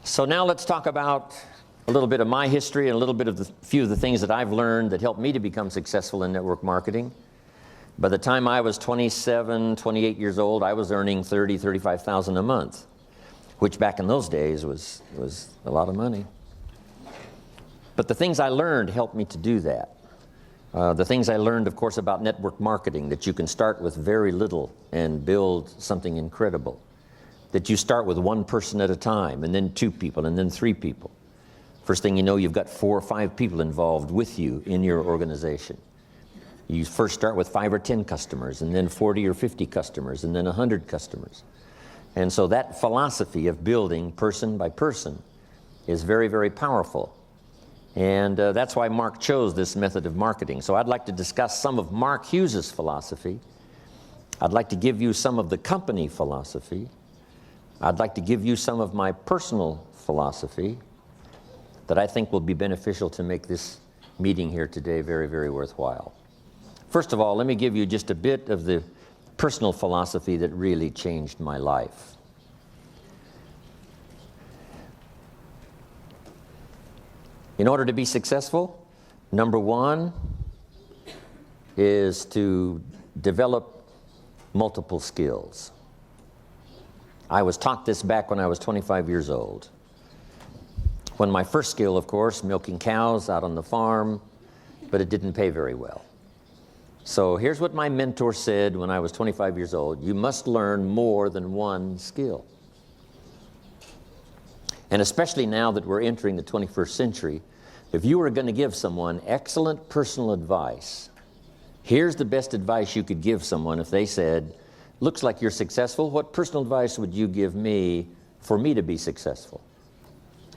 So now let's talk about a little bit of my history and a little bit of the few of the things that I've learned that helped me to become successful in network marketing. By the time I was 27, 28 years old, I was earning $30,000, $35,000 a month, which back in those days was a lot of money. But the things I learned helped me to do that. The things I learned, of course, about network marketing, that you can start with very little and build something incredible. That you start with one person at a time, and then 2 people, and then 3 people. First thing you know, you've got 4 or 5 people involved with you in your organization. You first start with 5 or 10 customers, and then 40 or 50 customers, and then 100 customers. And so that philosophy of building person by person is very, very powerful. And that's why Mark chose this method of marketing. So I'd like to discuss some of Mark Hughes's philosophy. I'd like to give you some of the company philosophy. I'd like to give you some of my personal philosophy that I think will be beneficial to make this meeting here today very, very worthwhile. First of all, let me give you just a bit of the personal philosophy that really changed my life. In order to be successful, number 1 is to develop multiple skills. I was taught this back when I was 25 years old. When my first skill, of course, milking cows out on the farm, but it didn't pay very well. So here's what my mentor said when I was 25 years old: you must learn more than one skill. And especially now that we're entering the 21st century, if you were going to give someone excellent personal advice, here's the best advice you could give someone if they said, looks like you're successful, what personal advice would you give me for me to be successful?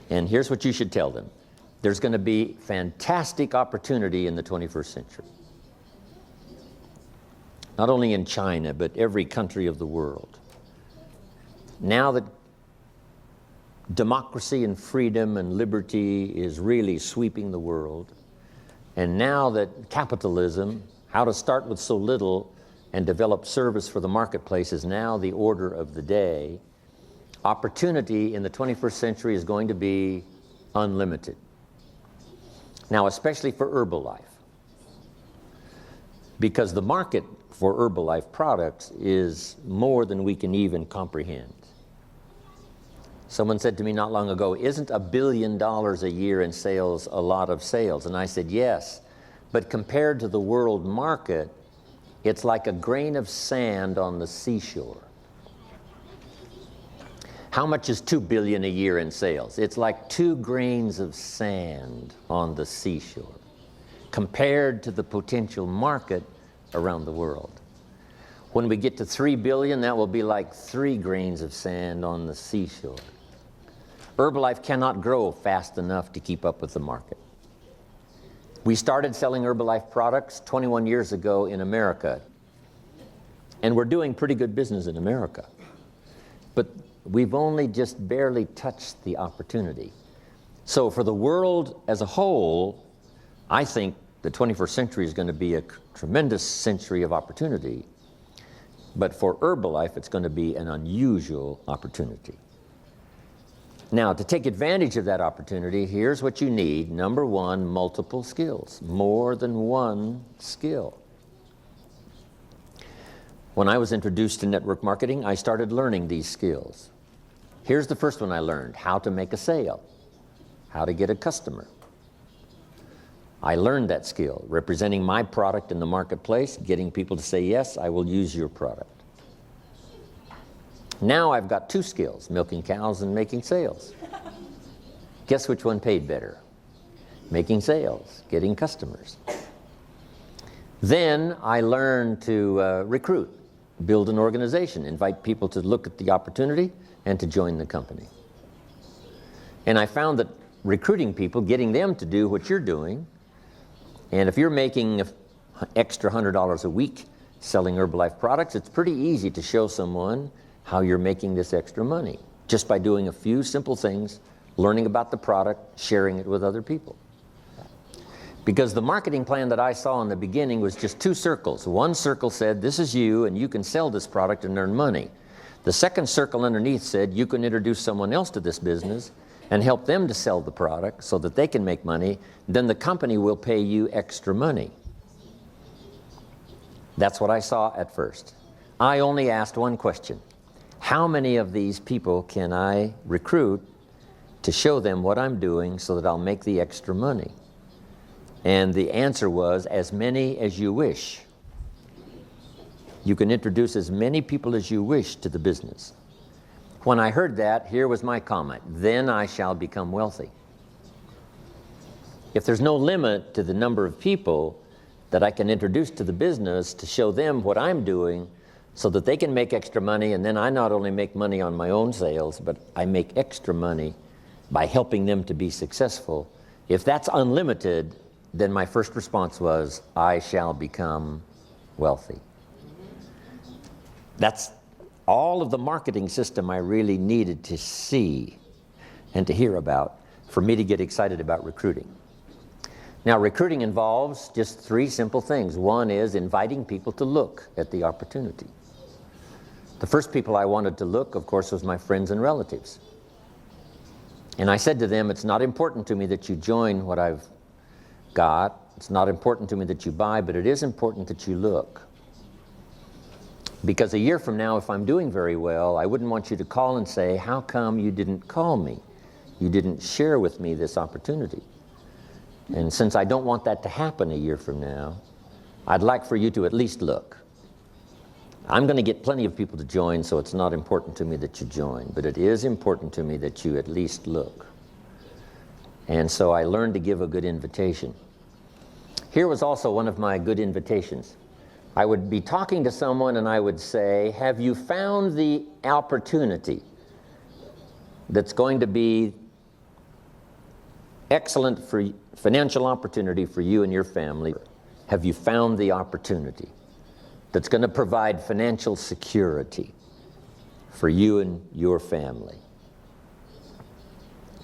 And here's what you should tell them: there's going to be fantastic opportunity in the 21st century. Not only in China, but every country of the world. Now that democracy and freedom and liberty is really sweeping the world, and now that capitalism, how to start with so little and develop service for the marketplace, is now the order of the day, opportunity in the 21st century is going to be unlimited. Now, especially for Herbalife, because the market for Herbalife products is more than we can even comprehend. Someone said to me not long ago, isn't $1 billion a year in sales a lot of sales? And I said, yes, but compared to the world market, it's like a grain of sand on the seashore. How much is $2 billion a year in sales? It's like 2 grains of sand on the seashore compared to the potential market around the world. When we get to 3 billion, that will be like 3 grains of sand on the seashore. Herbalife cannot grow fast enough to keep up with the market. We started selling Herbalife products 21 years ago in America, and we're doing pretty good business in America. But we've only just barely touched the opportunity. So for the world as a whole, I think the 21st century is going to be a tremendous century of opportunity. But for Herbalife, it's going to be an unusual opportunity. Now, to take advantage of that opportunity, here's what you need. Number 1, multiple skills, more than one skill. When I was introduced to network marketing, I started learning these skills. Here's the first one I learned: how to make a sale, how to get a customer. I learned that skill, representing my product in the marketplace, getting people to say, yes, I will use your product. Now I've got 2 skills, milking cows and making sales. Guess which one paid better? Making sales, getting customers. Then I learned to recruit, build an organization, invite people to look at the opportunity and to join the company. And I found that recruiting people, getting them to do what you're doing, and if you're making an extra $100 a week selling Herbalife products, it's pretty easy to show someone how you're making this extra money, just by doing a few simple things, learning about the product, sharing it with other people. Because the marketing plan that I saw in the beginning was just 2 circles. One circle said, this is you, and you can sell this product and earn money. The second circle underneath said, you can introduce someone else to this business, and help them to sell the product so that they can make money, then the company will pay you extra money. That's what I saw at first. I only asked one question. How many of these people can I recruit to show them what I'm doing so that I'll make the extra money? And the answer was, as many as you wish. You can introduce as many people as you wish to the business. When I heard that, here was my comment: then I shall become wealthy. If there's no limit to the number of people that I can introduce to the business to show them what I'm doing so that they can make extra money, and then I not only make money on my own sales, but I make extra money by helping them to be successful. If that's unlimited, then my first response was, I shall become wealthy. That's all of the marketing system I really needed to see and to hear about for me to get excited about recruiting. Now, recruiting involves just three simple things. One is inviting people to look at the opportunity. The first people I wanted to look, of course, was my friends and relatives. And I said to them, it's not important to me that you join what I've got. It's not important to me that you buy, but it is important that you look. Because a year from now, if I'm doing very well, I wouldn't want you to call and say, how come you didn't call me? You didn't share with me this opportunity. And since I don't want that to happen a year from now, I'd like for you to at least look. I'm going to get plenty of people to join, so it's not important to me that you join, but it is important to me that you at least look. And so I learned to give a good invitation. Here was also one of my good invitations. I would be talking to someone and I would say, have you found the opportunity that's going to be excellent for financial opportunity for you and your family? Have you found the opportunity that's going to provide financial security for you and your family?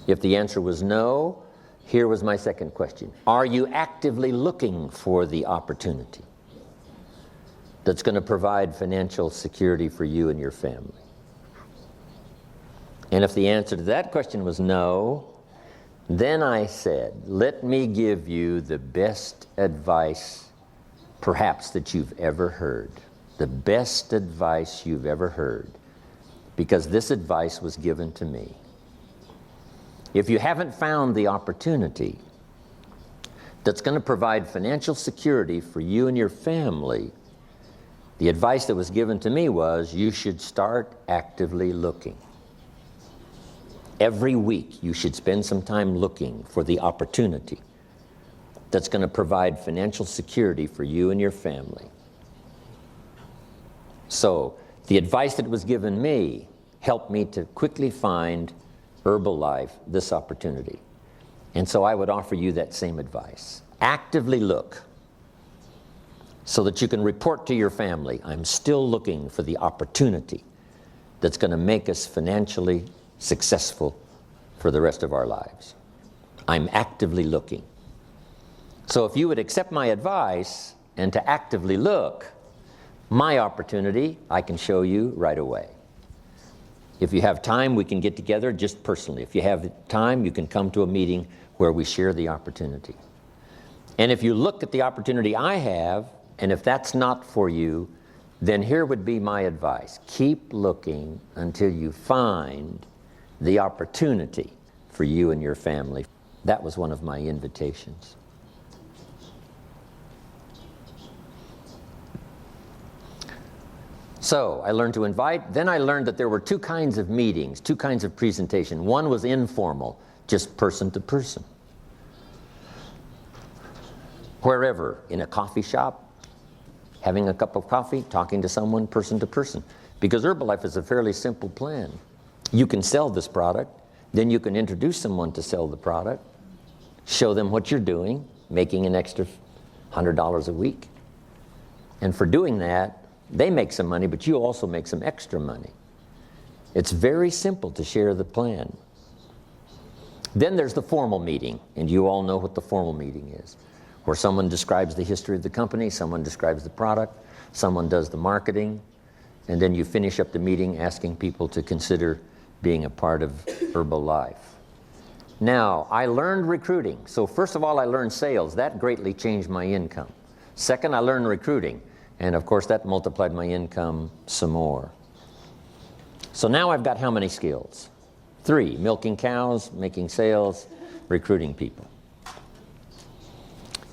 If the answer was no, here was my second question. Are you actively looking for the opportunity that's going to provide financial security for you and your family? And if the answer to that question was no, then I said, let me give you the best advice perhaps that you've ever heard. The best advice you've ever heard, because this advice was given to me. If you haven't found the opportunity that's going to provide financial security for you and your family, the advice that was given to me was, you should start actively looking. Every week, you should spend some time looking for the opportunity that's going to provide financial security for you and your family. So, the advice that was given me helped me to quickly find Herbalife this opportunity. And so I would offer you that same advice. Actively look so that you can report to your family, I'm still looking for the opportunity that's going to make us financially successful for the rest of our lives. I'm actively looking. So if you would accept my advice and to actively look, my opportunity I can show you right away. If you have time, we can get together just personally. If you have time, you can come to a meeting where we share the opportunity. And if you look at the opportunity I have, and if that's not for you, then here would be my advice. Keep looking until you find the opportunity for you and your family. That was one of my invitations. So I learned to invite. Then I learned that there were two kinds of meetings, two kinds of presentation. One was informal, just person to person. Wherever, in a coffee shop, having a cup of coffee, talking to someone person to person. Because Herbalife is a fairly simple plan. You can sell this product, then you can introduce someone to sell the product, show them what you're doing, making an extra $100 a week. And for doing that, they make some money, but you also make some extra money. It's very simple to share the plan. Then there's the formal meeting, and you all know what the formal meeting is, where someone describes the history of the company, someone describes the product, someone does the marketing, and then you finish up the meeting asking people to consider being a part of Herbalife. Now, I learned recruiting. So first of all, I learned sales. That greatly changed my income. Second, I learned recruiting. And of course, that multiplied my income some more. So now I've got how many skills? 3, milking cows, making sales, recruiting people.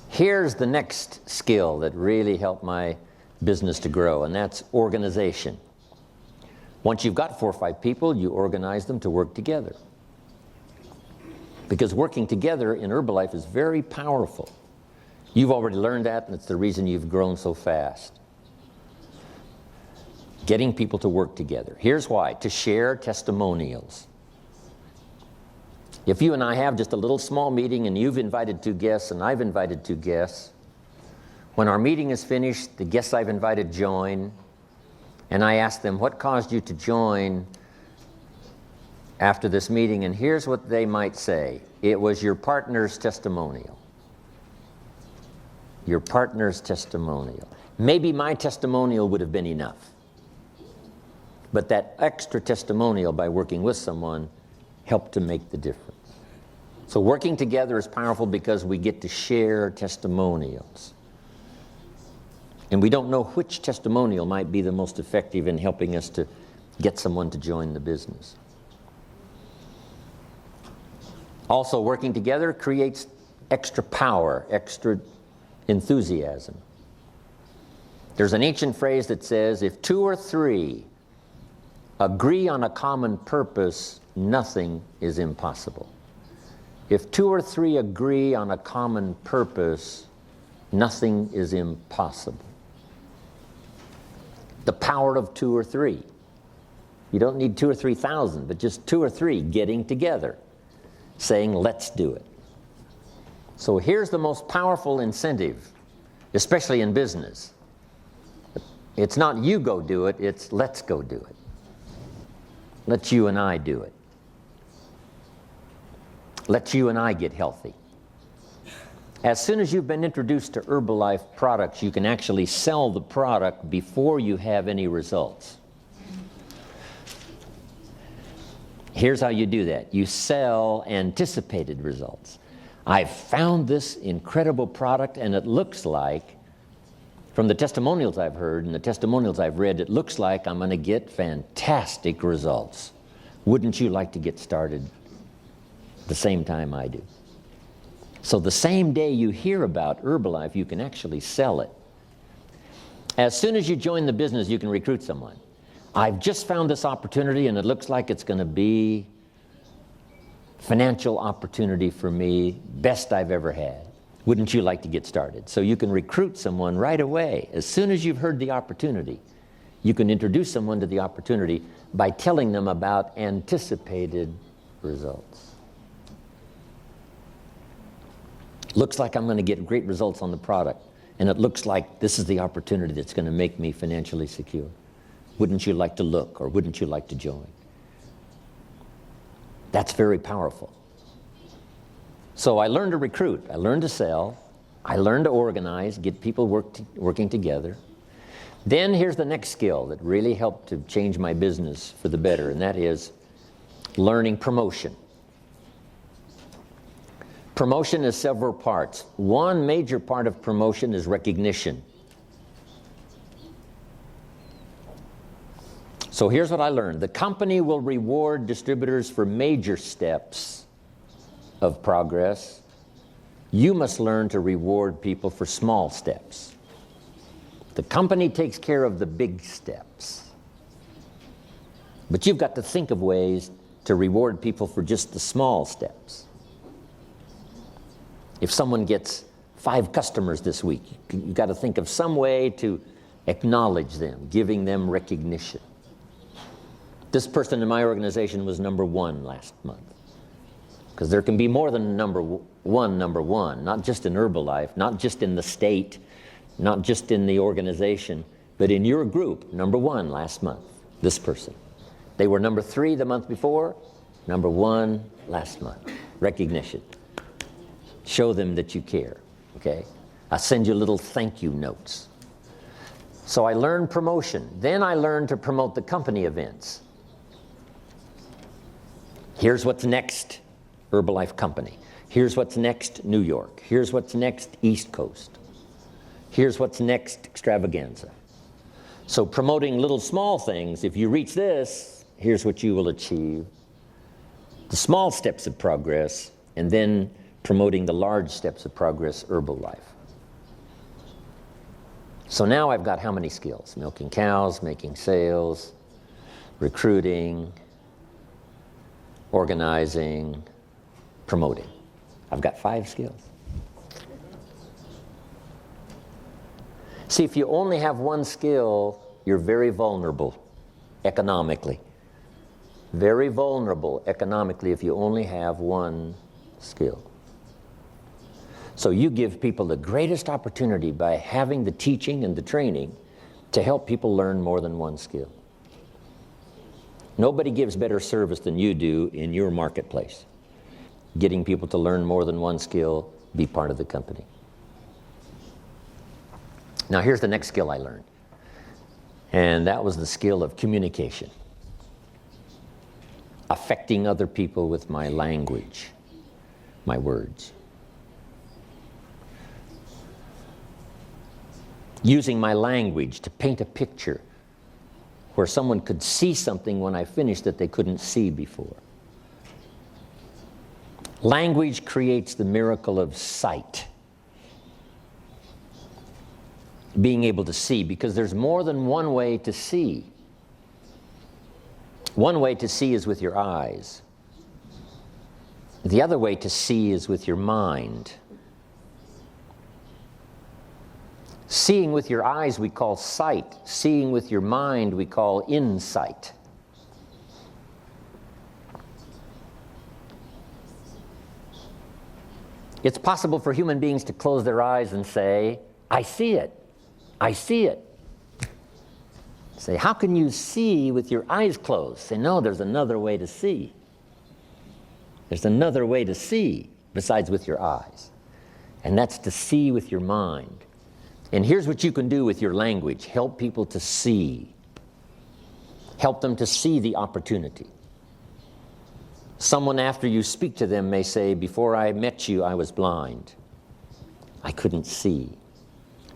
Here's the next skill that really helped my business to grow, and that's organization. Once you've got 4 or 5 people, you organize them to work together. Because working together in Herbalife is very powerful. You've already learned that, and it's the reason you've grown so fast. Getting people to work together. Here's why: to share testimonials. If you and I have just a little small meeting and you've invited 2 guests and I've invited 2 guests, when our meeting is finished, the guests I've invited join, and I ask them, what caused you to join after this meeting? And here's what they might say: it was your partner's testimonial. Your partner's testimonial. Maybe my testimonial would have been enough. But that extra testimonial by working with someone helped to make the difference. So working together is powerful because we get to share testimonials. And we don't know which testimonial might be the most effective in helping us to get someone to join the business. Also, working together creates extra power, extra enthusiasm. There's an ancient phrase that says, if 2 or 3 agree on a common purpose, nothing is impossible. If 2 or 3 agree on a common purpose, nothing is impossible. The power of 2 or 3. You don't need 2 or 3,000, but just 2 or 3 getting together, saying, let's do it. So here's the most powerful incentive, especially in business. It's not you go do it, it's let's go do it. Let you and I do it. Let you and I get healthy. As soon as you've been introduced to Herbalife products, you can actually sell the product before you have any results. Here's how you do that. You sell anticipated results. I've found this incredible product, and it looks like, from the testimonials I've heard and the testimonials I've read, it looks like I'm going to get fantastic results. Wouldn't you like to get started the same time I do? So the same day you hear about Herbalife, you can actually sell it. As soon as you join the business, you can recruit someone. I've just found this opportunity, and it looks like it's going to be financial opportunity for me, best I've ever had. Wouldn't you like to get started? So you can recruit someone right away. As soon as you've heard the opportunity, you can introduce someone to the opportunity by telling them about anticipated results. Looks like I'm going to get great results on the product, and it looks like this is the opportunity that's going to make me financially secure. Wouldn't you like to look, or wouldn't you like to join? That's very powerful. So I learned to recruit, I learned to sell, I learned to organize, get people working together. Then here's the next skill that really helped to change my business for the better, and that is learning promotion. Promotion is several parts. One major part of promotion is recognition. So here's what I learned. The company will reward distributors for major steps of progress. You must learn to reward people for small steps. The company takes care of the big steps. But you've got to think of ways to reward people for just the small steps. If someone gets 5 customers this week, you've got to think of some way to acknowledge them, giving them recognition. This person in my organization was number 1 last month. Because there can be more than number one, not just in Herbalife, not just in the state, not just in the organization, but in your group, number 1 last month, this person. They were number 3 the month before, number 1 last month. Recognition. Show them that you care, okay? I'll send you little thank you notes. So I learned promotion. Then I learned to promote the company events. Here's what's next Herbalife company. Here's what's next, New York. Here's what's next, East Coast. Here's what's next, extravaganza. So promoting little small things, if you reach this, here's what you will achieve. The small steps of progress, and then promoting the large steps of progress, Herbalife. So now I've got how many skills? Milking cows, making sales, recruiting, organizing, promoting. I've got 5 skills. See, if you only have one skill, you're very vulnerable economically. Very vulnerable economically if you only have one skill. So you give people the greatest opportunity by having the teaching and the training to help people learn more than one skill. Nobody gives better service than you do in your marketplace. Getting people to learn more than one skill, be part of the company. Now here's the next skill I learned. And that was the skill of communication. Affecting other people with my language, my words. Using my language to paint a picture where someone could see something when I finished that they couldn't see before. Language creates the miracle of sight. Being able to see, because there's more than one way to see. One way to see is with your eyes. The other way to see is with your mind. Seeing with your eyes we call sight. Seeing with your mind we call insight. It's possible for human beings to close their eyes and say, I see it. I see it. Say, how can you see with your eyes closed? Say, no, there's another way to see. There's another way to see besides with your eyes. And that's to see with your mind. And here's what you can do with your language. Help people to see. Help them to see the opportunity. Someone after you speak to them may say, before I met you, I was blind. I couldn't see.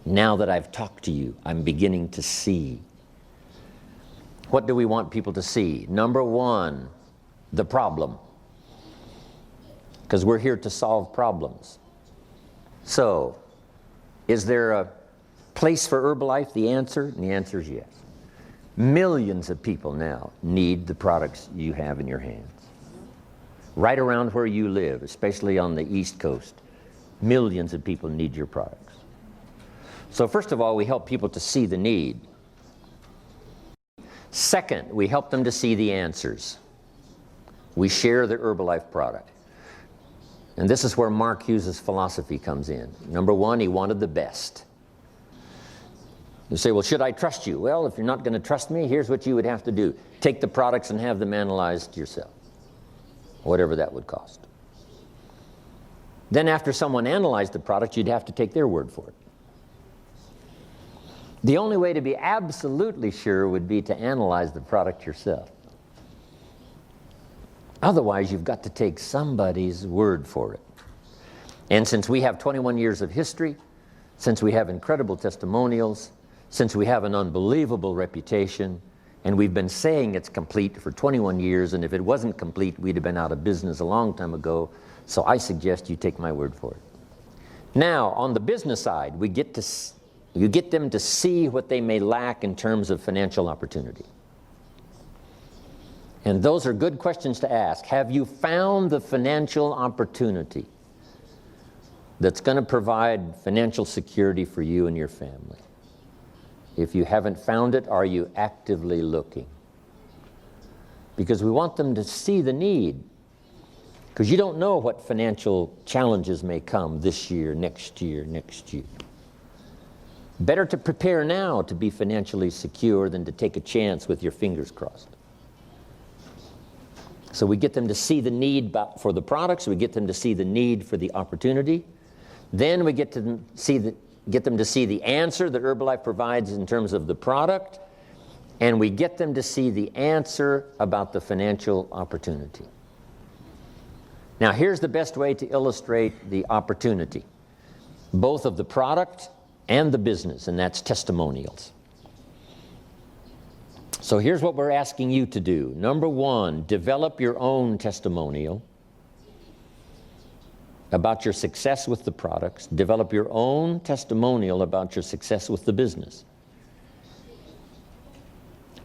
Now that I've talked to you, I'm beginning to see. What do we want people to see? Number one, the problem. Because we're here to solve problems. So, is there a place for Herbalife? The answer? And the answer is yes. Millions of people now need the products you have in your hands. Right around where you live, especially on the East Coast, millions of people need your products. So first of all, we help people to see the need. Second, we help them to see the answers. We share the Herbalife product. And this is where Mark Hughes' philosophy comes in. Number one, he wanted the best. You say, well, should I trust you? Well, if you're not going to trust me, here's what you would have to do. Take the products and have them analyzed yourself, whatever that would cost. Then after someone analyzed the product, you'd have to take their word for it. The only way to be absolutely sure would be to analyze the product yourself. Otherwise, you've got to take somebody's word for it. And since we have 21 years of history, since we have incredible testimonials, since we have an unbelievable reputation, and we've been saying it's complete for 21 years, and if it wasn't complete, we'd have been out of business a long time ago, so I suggest you take my word for it. Now, on the business side, you get them to see what they may lack in terms of financial opportunity. And those are good questions to ask. Have you found the financial opportunity that's going to provide financial security for you and your family? If you haven't found it, are you actively looking? Because we want them to see the need. Because you don't know what financial challenges may come this year, next year, next year. Better to prepare now to be financially secure than to take a chance with your fingers crossed. So we get them to see the need for the products, we get them to see the need for the opportunity. Then we get them to see the answer that Herbalife provides in terms of the product, and we get them to see the answer about the financial opportunity. Now, here's the best way to illustrate the opportunity, both of the product and the business, and that's testimonials. So here's what we're asking you to do. Number one, develop your own testimonial about your success with the products. Develop your own testimonial about your success with the business.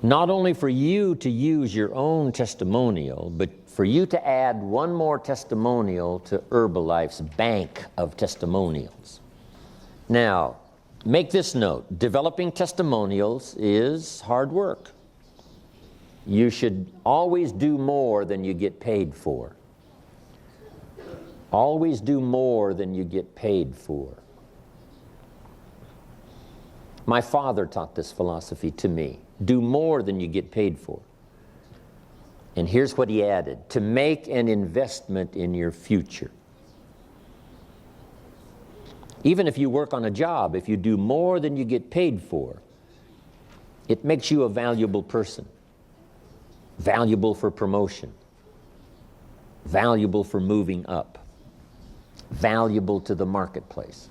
Not only for you to use your own testimonial, but for you to add one more testimonial to Herbalife's bank of testimonials. Now, make this note. Developing testimonials is hard work. You should always do more than you get paid for. Always do more than you get paid for. My father taught this philosophy to me. Do more than you get paid for. And here's what he added: to make an investment in your future. Even if you work on a job, if you do more than you get paid for, it makes you a valuable person. Valuable for promotion. Valuable for moving up. Valuable to the marketplace.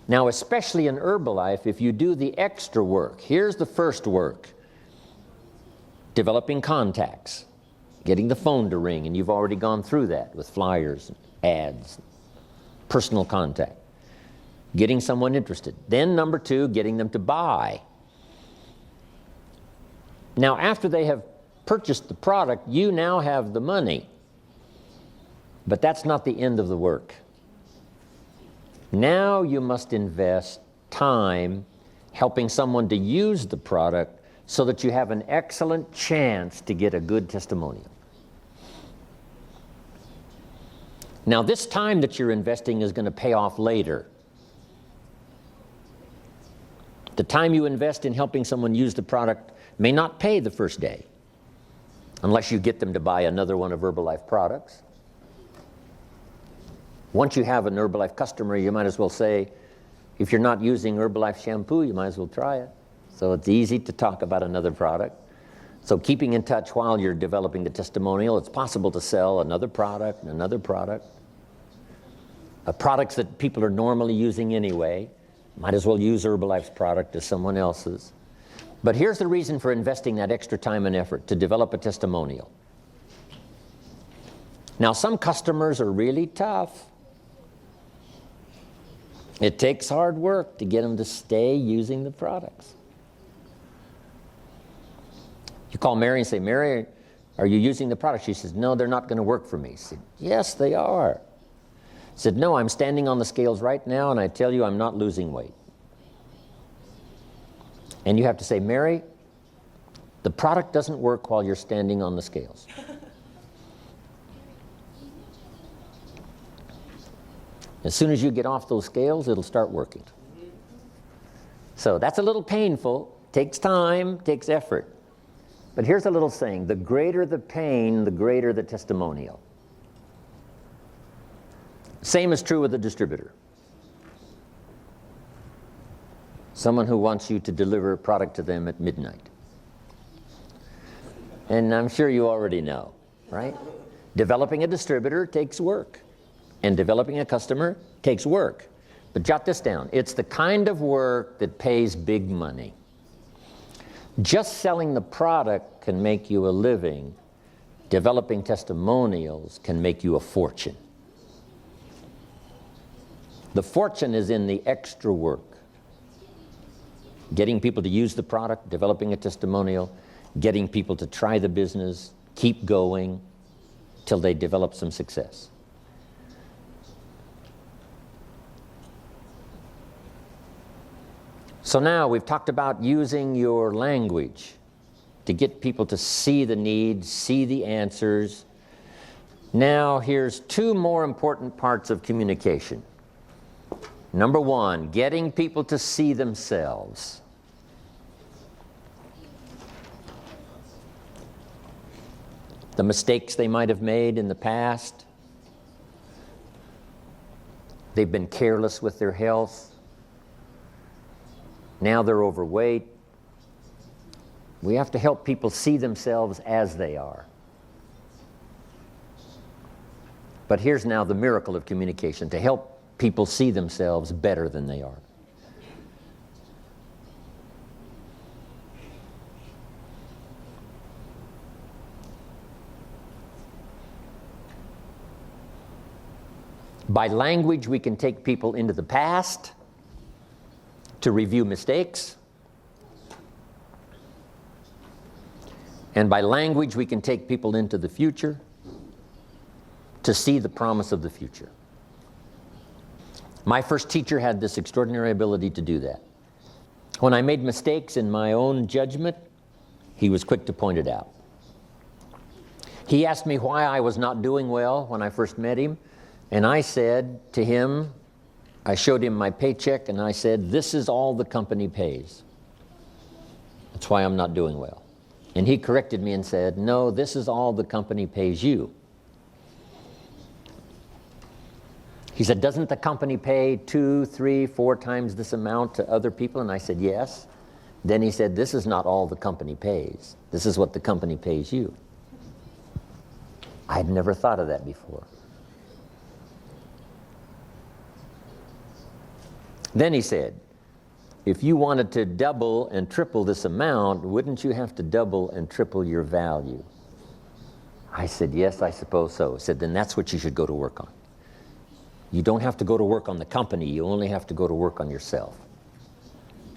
Now, especially in Herbalife, if you do the extra work, here's the first work: developing contacts, getting the phone to ring, and you've already gone through that with flyers, ads, personal contact, getting someone interested. Then number two, getting them to buy. Now, after they have purchased the product, you now have the money. But that's not the end of the work. Now you must invest time helping someone to use the product so that you have an excellent chance to get a good testimonial. Now, this time that you're investing is going to pay off later. The time you invest in helping someone use the product may not pay the first day, unless you get them to buy another one of Herbalife products. Once you have an Herbalife customer, you might as well say, if you're not using Herbalife shampoo, you might as well try it. So it's easy to talk about another product. So keeping in touch while you're developing the testimonial, it's possible to sell another product and another product. Products that people are normally using anyway. Might as well use Herbalife's product as someone else's. But here's the reason for investing that extra time and effort: to develop a testimonial. Now, some customers are really tough. It takes hard work to get them to stay using the products. You call Mary and say, "Mary, are you using the product?" She says, "No, they're not going to work for me." He said, "Yes, they are." He said, "No, I'm standing on the scales right now, and I tell you I'm not losing weight." And you have to say, "Mary, the product doesn't work while you're standing on the scales." As soon as you get off those scales, it'll start working. So that's a little painful, takes time, takes effort. But here's a little saying: the greater the pain, the greater the testimonial. Same is true with a distributor. Someone who wants you to deliver a product to them at midnight. And I'm sure you already know, right? Developing a distributor takes work. And developing a customer takes work. But jot this down: it's the kind of work that pays big money. Just selling the product can make you a living. Developing testimonials can make you a fortune. The fortune is in the extra work. Getting people to use the product, developing a testimonial, getting people to try the business, keep going till they develop some success. So now we've talked about using your language to get people to see the needs, see the answers. Now here's two more important parts of communication. Number one, getting people to see themselves. The mistakes they might have made in the past. They've been careless with their health. Now they're overweight. We have to help people see themselves as they are. But here's now the miracle of communication, to help people see themselves better than they are. By language, we can take people into the past to review mistakes. And by language, we can take people into the future to see the promise of the future. My first teacher had this extraordinary ability to do that. When I made mistakes in my own judgment, he was quick to point it out. He asked me why I was not doing well when I first met him, and I said to him, I showed him my paycheck, and I said, "This is all the company pays. That's why I'm not doing well." And he corrected me and said, "No, this is all the company pays you." He said, "Doesn't the company pay 2, 3, 4 times this amount to other people?" And I said, "Yes." Then he said, "This is not all the company pays. This is what the company pays you." I had never thought of that before. Then he said, "If you wanted to double and triple this amount, wouldn't you have to double and triple your value?" I said, "Yes, I suppose so." He said, "Then that's what you should go to work on. You don't have to go to work on the company, you only have to go to work on yourself."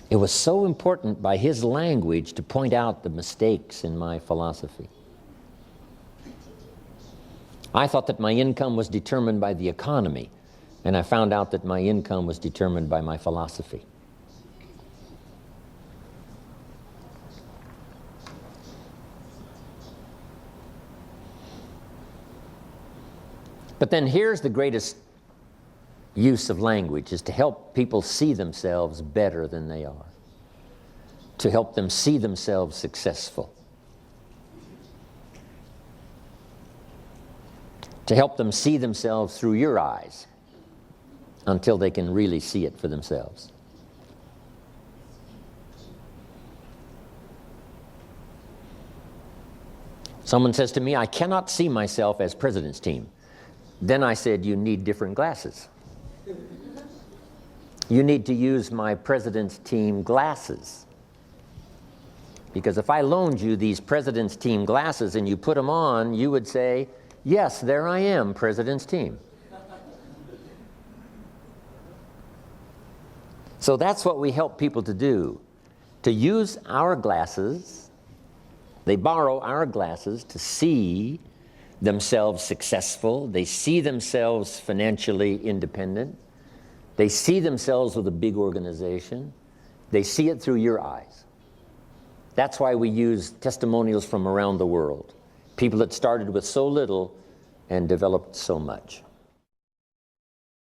It was so important by his language to point out the mistakes in my philosophy. I thought that my income was determined by the economy, and I found out that my income was determined by my philosophy. But then here's the greatest use of language, is to help people see themselves better than they are, to help them see themselves successful, to help them see themselves through your eyes until they can really see it for themselves. Someone says to me, "I cannot see myself as president's team." Then I said, "You need different glasses. You need to use my president's team glasses. Because if I loaned you these president's team glasses and you put them on, you would say, 'Yes, there I am, president's team.'" So that's what we help people to do, to use our glasses. They borrow our glasses to see themselves successful. They see themselves financially independent. They see themselves with a big organization. They see it through your eyes. That's why we use testimonials from around the world. People that started with so little and developed so much.